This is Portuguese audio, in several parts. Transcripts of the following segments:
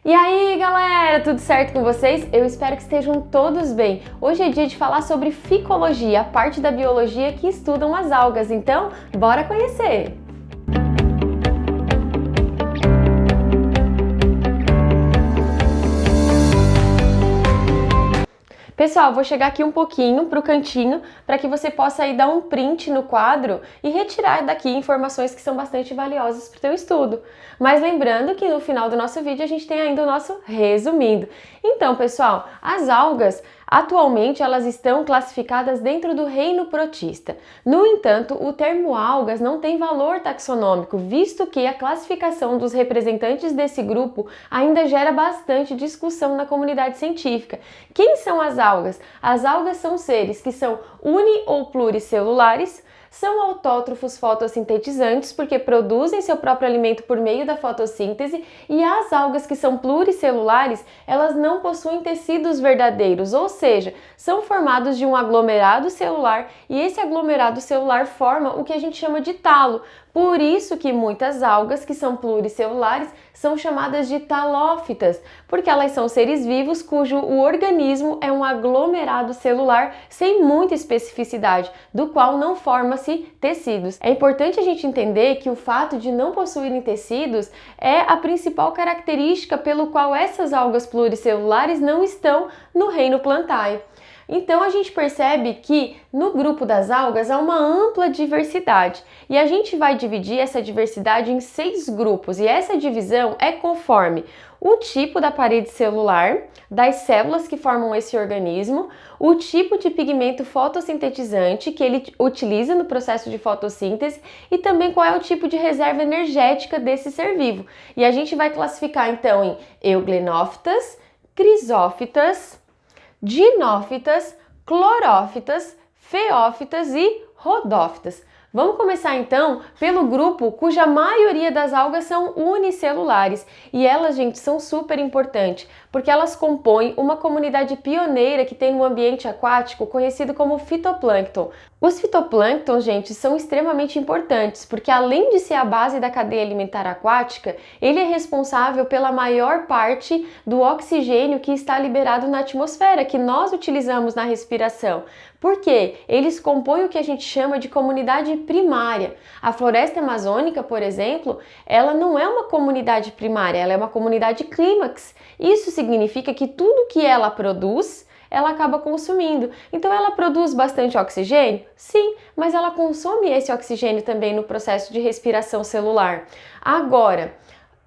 E aí, galera, tudo certo com vocês? Eu espero que estejam todos bem. Hoje é dia de falar sobre ficologia, a parte da biologia que estudam as algas, então bora conhecer! Pessoal, vou chegar aqui um pouquinho para o cantinho para que você possa aí dar um print no quadro e retirar daqui informações que são bastante valiosas para o teu estudo. Mas lembrando que no final do nosso vídeo a gente tem ainda o nosso resumindo. Então, pessoal, as algas atualmente elas estão classificadas dentro do reino protista. No entanto, o termo algas não tem valor taxonômico, visto que a classificação dos representantes desse grupo ainda gera bastante discussão na comunidade científica. Quem são as algas? As algas são seres que são uni- ou pluricelulares, são autótrofos fotossintetizantes porque produzem seu próprio alimento por meio da fotossíntese, e as algas que são pluricelulares, elas não possuem tecidos verdadeiros, ou seja, são formados de um aglomerado celular, e esse aglomerado celular forma o que a gente chama de talo. Por isso que muitas algas que são pluricelulares são chamadas de talófitas, porque elas são seres vivos cujo o organismo é um aglomerado celular sem muita especificidade, do qual não forma-se tecidos. É importante a gente entender que o fato de não possuírem tecidos é a principal característica pelo qual essas algas pluricelulares não estão no reino Plantae. Então a gente percebe que no grupo das algas há uma ampla diversidade e a gente vai dividir essa diversidade em 6 grupos, e essa divisão é conforme o tipo da parede celular, das células que formam esse organismo, o tipo de pigmento fotossintetizante que ele utiliza no processo de fotossíntese e também qual é o tipo de reserva energética desse ser vivo. E a gente vai classificar então em euglenófitas, crisófitas, dinófitas, clorófitas, feófitas e rodófitas. Vamos começar então pelo grupo cuja maioria das algas são unicelulares, e elas, gente, são super importantes porque elas compõem uma comunidade pioneira que tem no ambiente aquático conhecido como fitoplâncton. Os fitoplânctons, gente, são extremamente importantes porque, além de ser a base da cadeia alimentar aquática, ele é responsável pela maior parte do oxigênio que está liberado na atmosfera, que nós utilizamos na respiração. Por quê? Eles compõem o que a gente chama de comunidade primária. A floresta amazônica, por exemplo, ela não é uma comunidade primária, ela é uma comunidade clímax. Isso significa que tudo que ela produz, ela acaba consumindo. Então ela produz bastante oxigênio? Sim, mas ela consome esse oxigênio também no processo de respiração celular. Agora,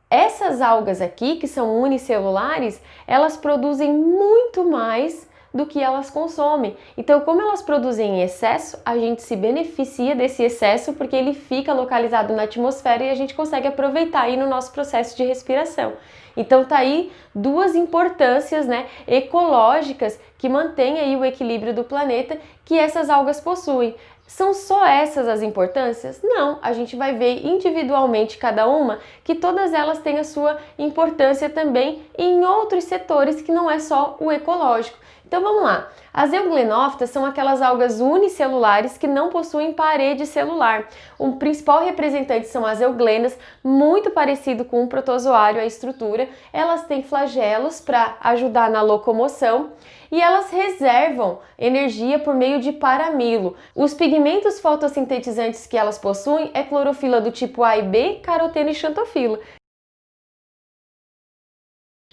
essas algas aqui, que são unicelulares, elas produzem muito mais do que elas consomem. Então, como elas produzem em excesso, a gente se beneficia desse excesso porque ele fica localizado na atmosfera e a gente consegue aproveitar aí no nosso processo de respiração. Então tá aí duas importâncias, né, ecológicas que mantêm aí o equilíbrio do planeta que essas algas possuem. São só essas as importâncias? Não, a gente vai ver individualmente cada uma que todas elas têm a sua importância também em outros setores que não é só o ecológico. Então vamos lá, as euglenófitas são aquelas algas unicelulares que não possuem parede celular. O principal representante são as euglenas, muito parecido com um protozoário a estrutura. Elas têm flagelos para ajudar na locomoção e elas reservam energia por meio de paramilo. Os pigmentos fotossintetizantes que elas possuem é clorofila do tipo A e B, caroteno e xantofila.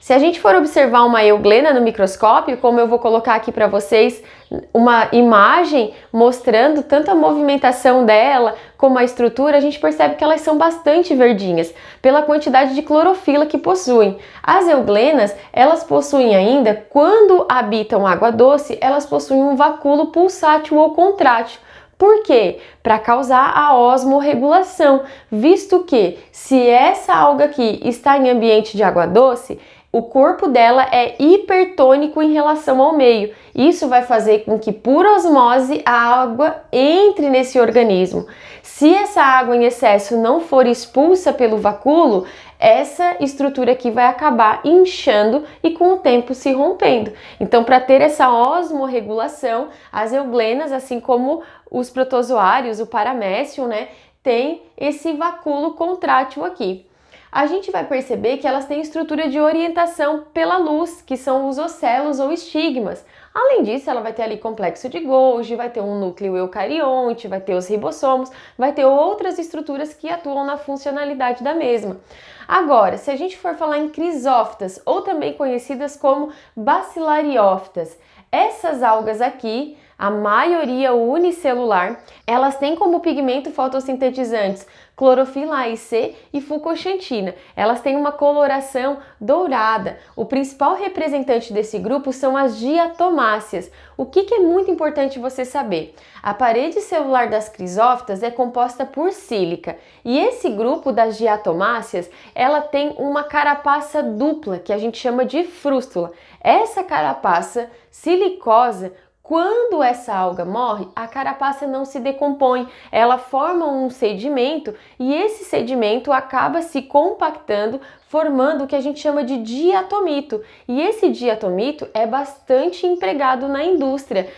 Se a gente for observar uma euglena no microscópio, como eu vou colocar aqui para vocês uma imagem mostrando tanto a movimentação dela como a estrutura, a gente percebe que elas são bastante verdinhas, pela quantidade de clorofila que possuem. As euglenas, elas possuem ainda, quando habitam água doce, elas possuem um vacúolo pulsátil ou contrátil. Por quê? Para causar a osmorregulação, visto que se essa alga aqui está em ambiente de água doce, o corpo dela é hipertônico em relação ao meio. Isso vai fazer com que, por osmose, a água entre nesse organismo. Se essa água em excesso não for expulsa pelo vacúolo, essa estrutura aqui vai acabar inchando e com o tempo se rompendo. Então, para ter essa osmorregulação, as euglenas, assim como os protozoários, o paramécium, né, tem esse vacúolo contrátil aqui. a gente vai perceber que elas têm estrutura de orientação pela luz, que são os ocelos ou estigmas. Além disso, ela vai ter ali complexo de Golgi, vai ter um núcleo eucarionte, vai ter os ribossomos, vai ter outras estruturas que atuam na funcionalidade da mesma. Agora, se a gente for falar em crisófitas, ou também conhecidas como bacilariófitas, essas algas aqui, a maioria unicelular, elas têm como pigmento fotossintetizantes clorofila A e C e fucoxantina. Elas têm uma coloração dourada. O principal representante desse grupo são as diatomáceas. O que é muito importante você saber? A parede celular das crisófitas é composta por sílica e esse grupo das diatomáceas, ela tem uma carapaça dupla, que a gente chama de frústula. Essa carapaça silicosa, quando essa alga morre, a carapaça não se decompõe, ela forma um sedimento e esse sedimento acaba se compactando, formando o que a gente chama de diatomito. E esse diatomito é bastante empregado na indústria,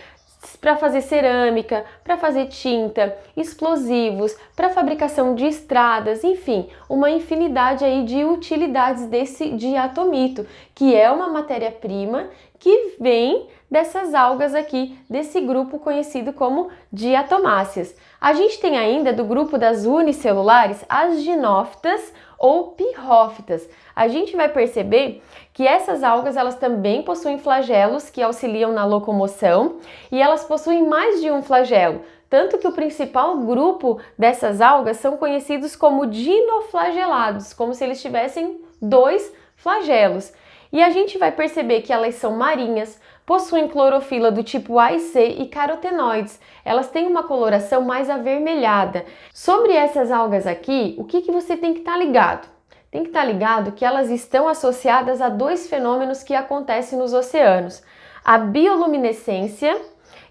para fazer cerâmica, para fazer tinta, explosivos, para fabricação de estradas, enfim, uma infinidade aí de utilidades desse diatomito, que é uma matéria-prima que vem dessas algas aqui, desse grupo conhecido como diatomáceas. A gente tem ainda do grupo das unicelulares as ginófitas ou pirrófitas. A gente vai perceber que essas algas elas também possuem flagelos que auxiliam na locomoção e elas possuem mais de um flagelo, tanto que o principal grupo dessas algas são conhecidos como dinoflagelados, como se eles tivessem dois flagelos. E a gente vai perceber que elas são marinhas, possuem clorofila do tipo A e C e carotenoides. Elas têm uma coloração mais avermelhada. Sobre essas algas aqui, o que você tem que estar ligado? Tem que estar ligado que elas estão associadas a dois fenômenos que acontecem nos oceanos: a bioluminescência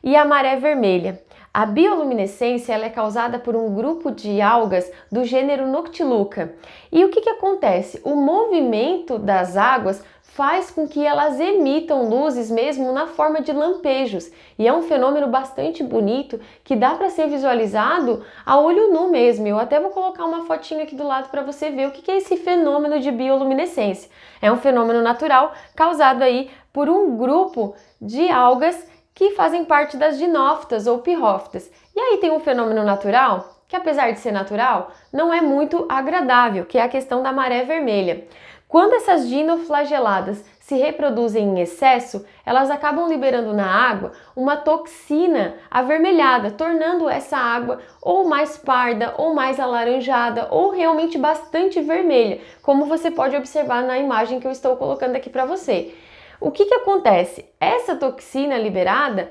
e a maré vermelha. A bioluminescência ela é causada por um grupo de algas do gênero Noctiluca. E o que acontece? O movimento das águas faz com que elas emitam luzes mesmo na forma de lampejos. E é um fenômeno bastante bonito que dá para ser visualizado a olho nu mesmo. Eu até vou colocar uma fotinha aqui do lado para você ver o que é esse fenômeno de bioluminescência. É um fenômeno natural causado aí por um grupo de algas que fazem parte das ginófitas ou pirrófitas. E aí tem um fenômeno natural que, apesar de ser natural, não é muito agradável, que é a questão da maré vermelha. Quando essas dinoflageladas se reproduzem em excesso, elas acabam liberando na água uma toxina avermelhada, tornando essa água ou mais parda, ou mais alaranjada, ou realmente bastante vermelha, como você pode observar na imagem que eu estou colocando aqui para você. O que acontece? Essa toxina liberada,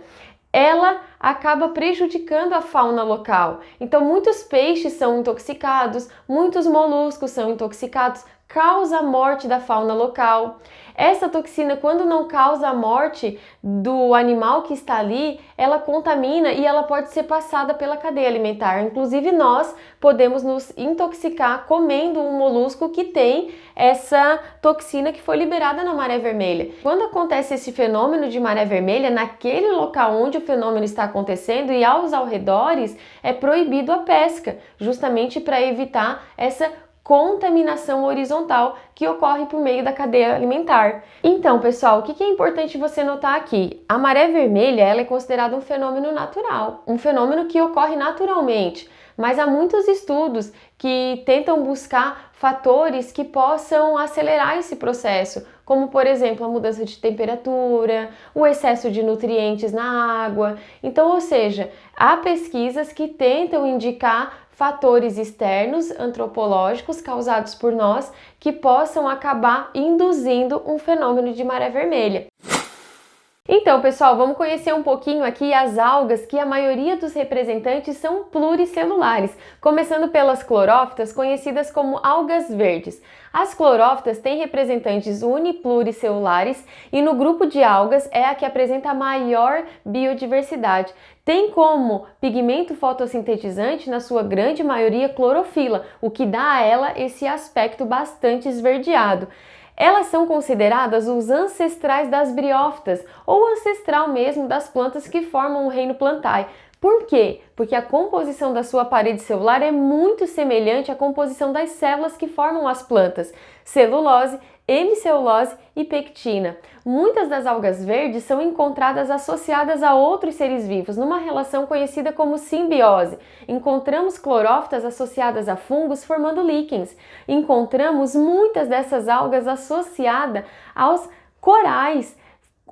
ela acaba prejudicando a fauna local. Então, muitos peixes são intoxicados, muitos moluscos são intoxicados, causa a morte da fauna local. Essa toxina, quando não causa a morte do animal que está ali, ela contamina e ela pode ser passada pela cadeia alimentar. Inclusive, nós podemos nos intoxicar comendo um molusco que tem essa toxina que foi liberada na maré vermelha. Quando acontece esse fenômeno de maré vermelha, naquele local onde o fenômeno está acontecendo e aos arredores, é proibido a pesca, justamente para evitar essa contaminação horizontal que ocorre por meio da cadeia alimentar. Então, pessoal, o que é importante você notar aqui? A maré vermelha ela é considerada um fenômeno natural, um fenômeno que ocorre naturalmente, mas há muitos estudos que tentam buscar fatores que possam acelerar esse processo, como, por exemplo, a mudança de temperatura, o excesso de nutrientes na água. Então, ou seja, há pesquisas que tentam indicar fatores externos antropológicos causados por nós que possam acabar induzindo um fenômeno de maré vermelha. Então, pessoal, vamos conhecer um pouquinho aqui as algas que a maioria dos representantes são pluricelulares, começando pelas clorófitas, conhecidas como algas verdes. As clorófitas têm representantes unipluricelulares e no grupo de algas é a que apresenta a maior biodiversidade. Tem como pigmento fotossintetizante, na sua grande maioria, clorofila, o que dá a ela esse aspecto bastante esverdeado. Elas são consideradas os ancestrais das briófitas, ou ancestral mesmo das plantas que formam o reino Plantae. Por quê? Porque a composição da sua parede celular é muito semelhante à composição das células que formam as plantas: celulose, hemicelulose e pectina. Muitas das algas verdes são encontradas associadas a outros seres vivos, numa relação conhecida como simbiose. Encontramos clorófitas associadas a fungos formando líquens. Encontramos muitas dessas algas associadas aos corais,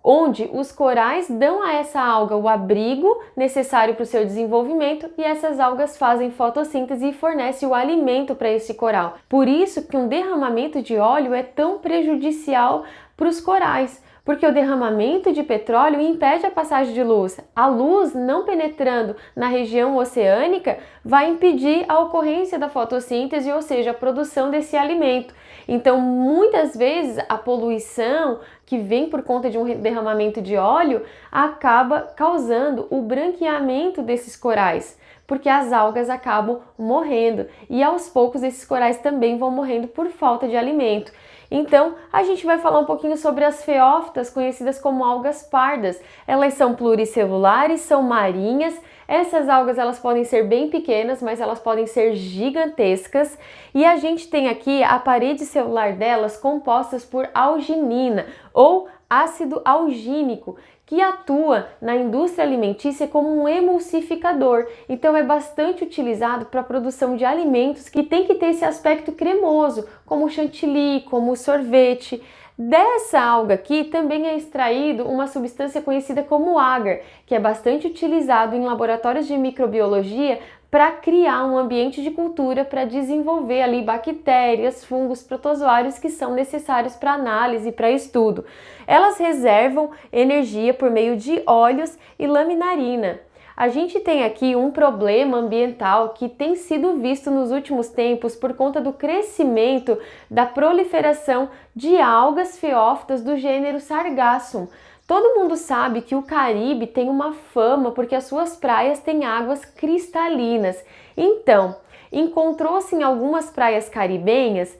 onde os corais dão a essa alga o abrigo necessário para o seu desenvolvimento e essas algas fazem fotossíntese e fornecem o alimento para esse coral. Por isso que um derramamento de óleo é tão prejudicial para os corais, porque o derramamento de petróleo impede a passagem de luz. A luz não penetrando na região oceânica vai impedir a ocorrência da fotossíntese, ou seja, a produção desse alimento. Então, muitas vezes, a poluição que vem por conta de um derramamento de óleo acaba causando o branqueamento desses corais, porque as algas acabam morrendo e aos poucos esses corais também vão morrendo por falta de alimento. Então, a gente vai falar um pouquinho sobre as feófitas, conhecidas como algas pardas. Elas são pluricelulares, são marinhas. Essas algas elas podem ser bem pequenas, mas elas podem ser gigantescas. E a gente tem aqui a parede celular delas compostas por alginina ou ácido algínico, que atua na indústria alimentícia como um emulsificador. Então é bastante utilizado para a produção de alimentos que tem que ter esse aspecto cremoso, como o chantilly, como o sorvete. Dessa alga aqui também é extraído uma substância conhecida como agar, que é bastante utilizado em laboratórios de microbiologia para criar um ambiente de cultura para desenvolver ali bactérias, fungos, protozoários que são necessários para análise e para estudo. Elas reservam energia por meio de óleos e laminarina. A gente tem aqui um problema ambiental que tem sido visto nos últimos tempos por conta do crescimento da proliferação de algas feófitas do gênero Sargassum. Todo mundo sabe que o Caribe tem uma fama porque as suas praias têm águas cristalinas. Então, encontrou-se em algumas praias caribenhas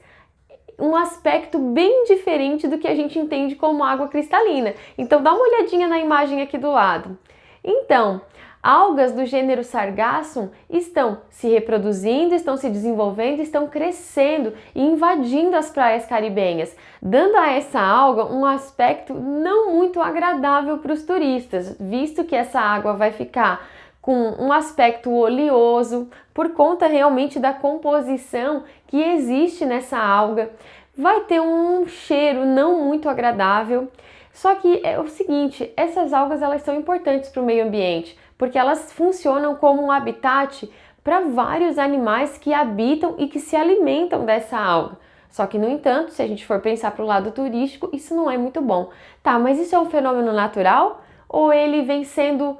um aspecto bem diferente do que a gente entende como água cristalina. Então, dá uma olhadinha na imagem aqui do lado. Então, algas do gênero Sargassum estão se reproduzindo, estão se desenvolvendo, estão crescendo e invadindo as praias caribenhas, dando a essa alga um aspecto não muito agradável para os turistas, visto que essa água vai ficar com um aspecto oleoso por conta realmente da composição que existe nessa alga. Vai ter um cheiro não muito agradável. Só que é o seguinte, essas algas elas são importantes para o meio ambiente, porque elas funcionam como um habitat para vários animais que habitam e que se alimentam dessa alga. Só que, no entanto, se a gente for pensar para o lado turístico, isso não é muito bom. Tá, mas isso é um fenômeno natural ou ele vem sendo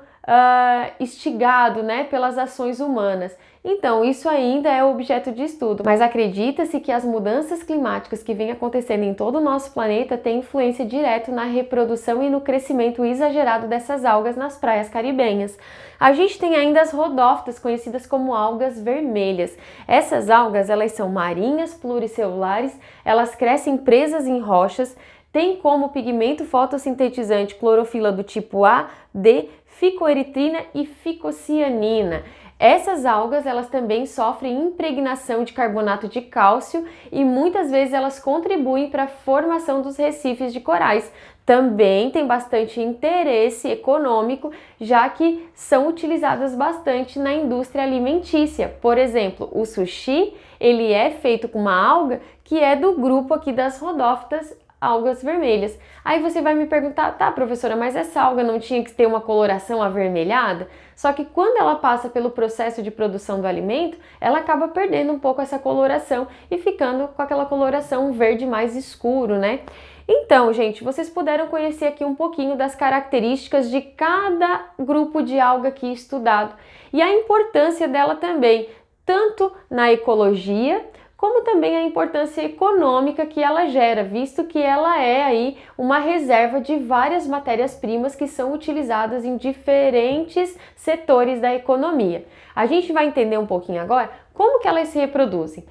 instigado, né, pelas ações humanas? Então, isso ainda é objeto de estudo, mas acredita-se que as mudanças climáticas que vêm acontecendo em todo o nosso planeta têm influência direta na reprodução e no crescimento exagerado dessas algas nas praias caribenhas. A gente tem ainda as rodófitas, conhecidas como algas vermelhas. Essas algas, elas são marinhas, pluricelulares, elas crescem presas em rochas, têm como pigmento fotossintetizante clorofila do tipo A, D, ficoeritrina e ficocianina. Essas algas elas também sofrem impregnação de carbonato de cálcio e muitas vezes elas contribuem para a formação dos recifes de corais. Também tem bastante interesse econômico, já que são utilizadas bastante na indústria alimentícia. Por exemplo, o sushi, ele é feito com uma alga que é do grupo aqui das rodófitas, algas vermelhas. Aí você vai me perguntar, tá, professora, mas essa alga não tinha que ter uma coloração avermelhada? Só que quando ela passa pelo processo de produção do alimento, ela acaba perdendo um pouco essa coloração e ficando com aquela coloração verde mais escuro, né? Então, gente, vocês puderam conhecer aqui um pouquinho das características de cada grupo de alga aqui estudado e a importância dela também, tanto na ecologia, como também a importância econômica que ela gera, visto que ela é aí uma reserva de várias matérias-primas que são utilizadas em diferentes setores da economia. A gente vai entender um pouquinho agora como que elas se reproduzem.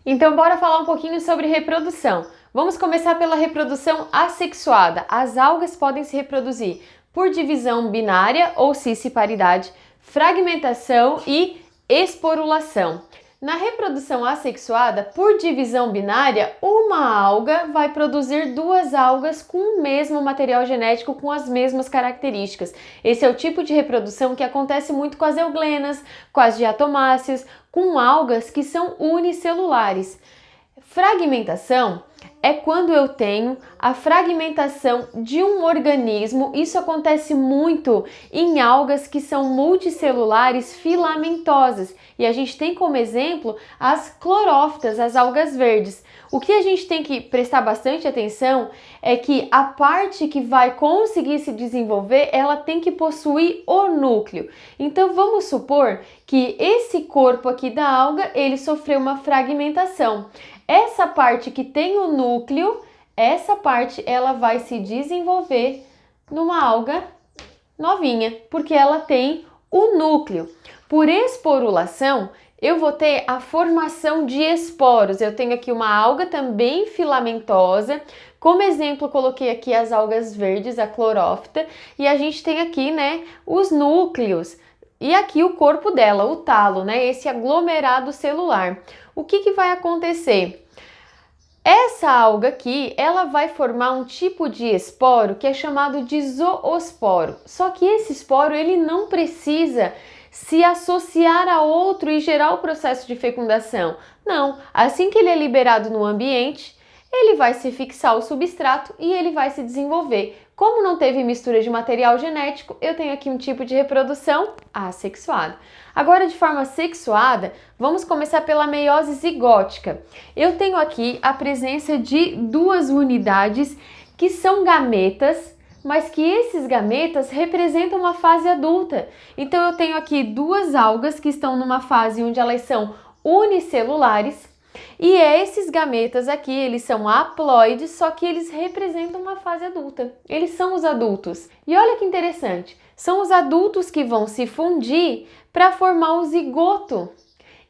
Então, bora falar um pouquinho sobre reprodução. Vamos começar pela reprodução assexuada. As algas podem se reproduzir por divisão binária ou cisparidade, fragmentação e esporulação. Na reprodução assexuada, por divisão binária, uma alga vai produzir duas algas com o mesmo material genético, com as mesmas características. Esse é o tipo de reprodução que acontece muito com as euglenas, com as diatomáceas, com algas que são unicelulares. Fragmentação é quando eu tenho a fragmentação de um organismo. Isso acontece muito em algas que são multicelulares filamentosas. E a gente tem como exemplo as clorófitas, as algas verdes. O que a gente tem que prestar bastante atenção é que a parte que vai conseguir se desenvolver, ela tem que possuir o núcleo. Então vamos supor que esse corpo aqui da alga, ele sofreu uma fragmentação. Essa parte que tem o núcleo, essa parte ela vai se desenvolver numa alga novinha, porque ela tem o núcleo. Por esporulação, eu vou ter a formação de esporos. Eu tenho aqui uma alga também filamentosa. Como exemplo, coloquei aqui as algas verdes, a clorófita, e a gente tem aqui, né, os núcleos. E aqui o corpo dela, o talo, né, esse aglomerado celular. O que vai acontecer? Essa alga aqui, ela vai formar um tipo de esporo que é chamado de zoosporo. Só que esse esporo, ele não precisa se associar a outro e gerar o processo de fecundação. Não, assim que ele é liberado no ambiente, ele vai se fixar ao substrato e ele vai se desenvolver. Como não teve mistura de material genético, eu tenho aqui um tipo de reprodução assexuada. Agora, de forma sexuada, vamos começar pela meiose zigótica. Eu tenho aqui a presença de duas unidades que são gametas, mas que esses gametas representam uma fase adulta. Então, eu tenho aqui duas algas que estão numa fase onde elas são unicelulares, e esses gametas aqui, eles são haploides, só que eles representam uma fase adulta. Eles são os adultos. E olha que interessante, são os adultos que vão se fundir para formar o zigoto.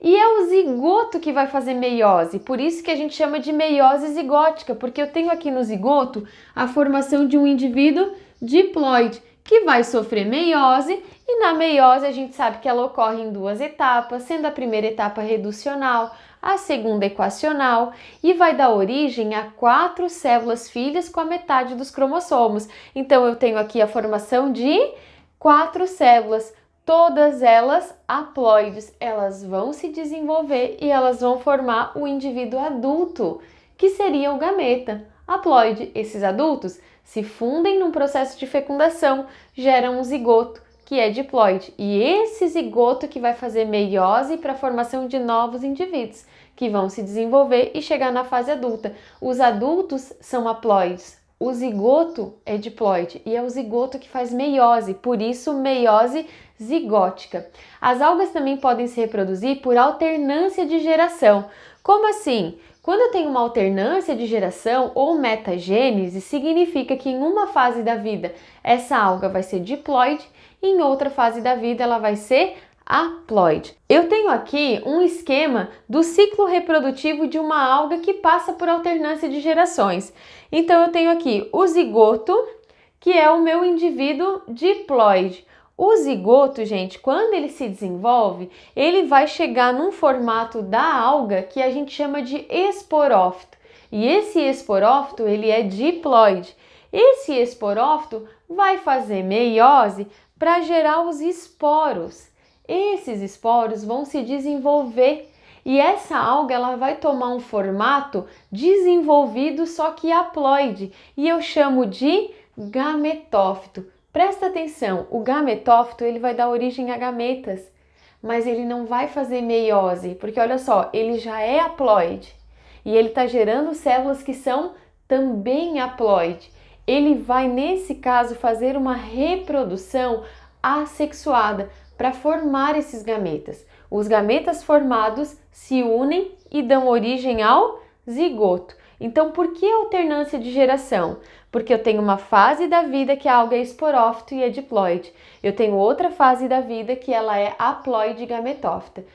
E é o zigoto que vai fazer meiose, por isso que a gente chama de meiose zigótica, porque eu tenho aqui no zigoto a formação de um indivíduo diploide, que vai sofrer meiose, e na meiose a gente sabe que ela ocorre em duas etapas, sendo a primeira etapa reducional, a segunda equacional, e vai dar origem a 4 células filhas com a metade dos cromossomos. Então eu tenho aqui a formação de 4 células, todas elas haploides. Elas vão se desenvolver e elas vão formar o indivíduo adulto, que seria o gameta haploide. Esses adultos se fundem num processo de fecundação, geram um zigoto, que é diploide, e esse zigoto que vai fazer meiose para a formação de novos indivíduos, que vão se desenvolver e chegar na fase adulta. Os adultos são haploides, o zigoto é diploide, e é o zigoto que faz meiose, por isso meiose zigótica. As algas também podem se reproduzir por alternância de geração. Como assim? Quando eu tenho uma alternância de geração ou metagênese, significa que em uma fase da vida essa alga vai ser diploide e em outra fase da vida ela vai ser haploide. Eu tenho aqui um esquema do ciclo reprodutivo de uma alga que passa por alternância de gerações. Então eu tenho aqui o zigoto, que é o meu indivíduo diploide. O zigoto, gente, quando ele se desenvolve, ele vai chegar num formato da alga que a gente chama de esporófito. E esse esporófito, ele é diploide. Esse esporófito vai fazer meiose para gerar os esporos. Esses esporos vão se desenvolver e essa alga ela vai tomar um formato desenvolvido, só que haploide, e eu chamo de gametófito. Presta atenção, o gametófito ele vai dar origem a gametas, mas ele não vai fazer meiose, porque olha só, ele já é haploide e ele está gerando células que são também haploide. Ele vai, nesse caso, fazer uma reprodução assexuada para formar esses gametas. Os gametas formados se unem e dão origem ao zigoto. Então, por que alternância de geração? Porque eu tenho uma fase da vida que a alga é esporófito e é diploide. Eu tenho outra fase da vida que ela é haploide e gametófita.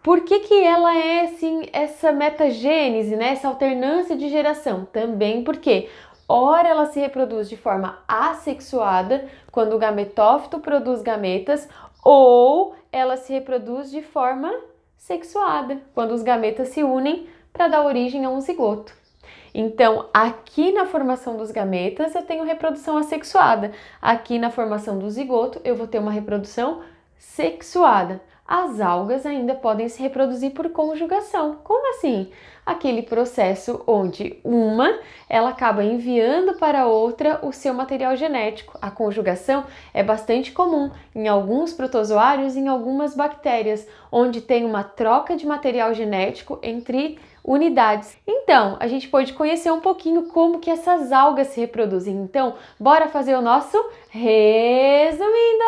Por que ela é assim, essa metagênese, né? Essa alternância de geração? Também porque Ora ela se reproduz de forma assexuada, quando o gametófito produz gametas, ou ela se reproduz de forma sexuada, quando os gametas se unem para dar origem a um zigoto. Então, aqui na formação dos gametas eu tenho reprodução assexuada, aqui na formação do zigoto eu vou ter uma reprodução sexuada. As algas ainda podem se reproduzir por conjugação. Como assim? Aquele processo onde ela acaba enviando para a outra o seu material genético. A conjugação é bastante comum em alguns protozoários e em algumas bactérias, onde tem uma troca de material genético entre unidades. Então, a gente pode conhecer um pouquinho como que essas algas se reproduzem. Então, bora fazer o nosso resumindo!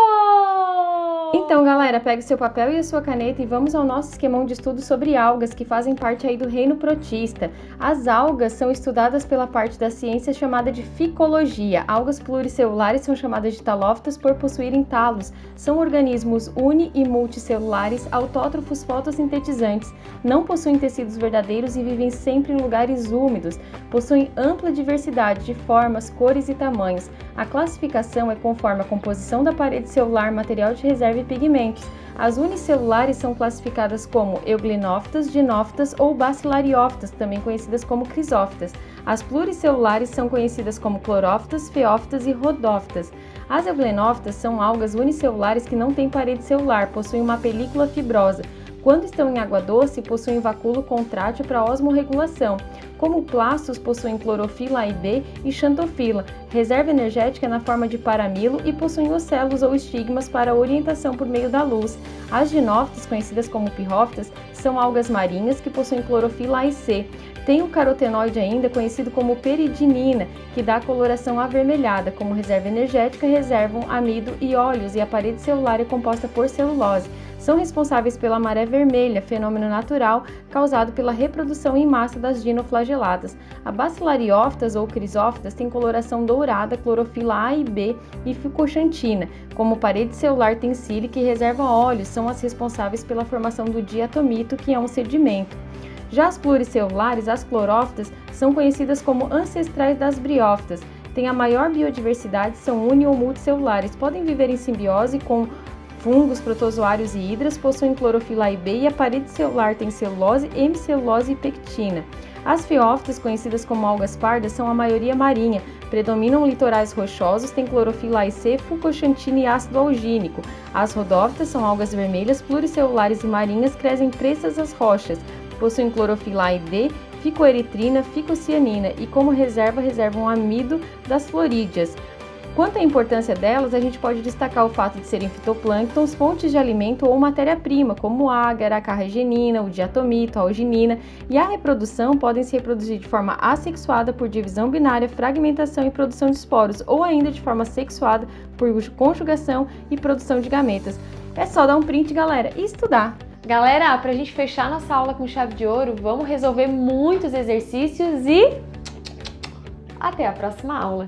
Então, galera, pegue seu papel e a sua caneta e vamos ao nosso esquemão de estudo sobre algas, que fazem parte aí do reino protista. As algas são estudadas pela parte da ciência chamada de ficologia. Algas pluricelulares são chamadas de talófitas por possuírem talos. São organismos uni- e multicelulares, autótrofos fotossintetizantes. Não possuem tecidos verdadeiros e vivem sempre em lugares úmidos. Possuem ampla diversidade de formas, cores e tamanhos. A classificação é conforme a composição da parede celular, material de reserva e pigmentos. As unicelulares são classificadas como euglenófitas, ginófitas ou bacilariófitas, também conhecidas como crisófitas. As pluricelulares são conhecidas como clorófitas, feófitas e rodófitas. As euglenófitas são algas unicelulares que não têm parede celular, possuem uma película fibrosa. Quando estão em água doce, possuem vacúolo contrátil para osmorregulação. Como plastos, possuem clorofila A e B e xantofila, reserva energética na forma de paramilo e possuem ocelos ou estigmas para orientação por meio da luz. As ginófitas, conhecidas como pirrófitas, são algas marinhas que possuem clorofila A e C. Tem o carotenoide ainda, conhecido como peridinina, que dá coloração avermelhada. Como reserva energética, reservam amido e óleos e a parede celular é composta por celulose. São responsáveis pela maré vermelha, fenômeno natural causado pela reprodução em massa das dinoflageladas. A bacilariófitas ou crisófitas têm coloração dourada, clorofila A e B e ficoxantina. Como parede celular tensílica e reserva óleos, são as responsáveis pela formação do diatomito, que é um sedimento. Já as pluricelulares, as clorófitas, são conhecidas como ancestrais das briófitas. Têm a maior biodiversidade, são uni- ou multicelulares, podem viver em simbiose com fungos, protozoários e hidras, possuem clorofila A e B e a parede celular tem celulose, hemicelulose e pectina. As feófitas, conhecidas como algas pardas, são a maioria marinha, predominam litorais rochosos, têm clorofila A e C, fucoxantina e ácido algínico. As rodófitas são algas vermelhas, pluricelulares e marinhas, crescem presas às rochas, possuem clorofila A e D, ficoeritrina, ficocianina e como reservam amido das florídeas. Quanto à importância delas, a gente pode destacar o fato de serem fitoplânctons, fontes de alimento ou matéria-prima, como o agar, a carragenina, o diatomito, a alginina, e a reprodução podem se reproduzir de forma assexuada por divisão binária, fragmentação e produção de esporos, ou ainda de forma sexuada por conjugação e produção de gametas. É só dar um print, galera, e estudar! Galera, pra gente fechar nossa aula com chave de ouro, vamos resolver muitos exercícios e até a próxima aula!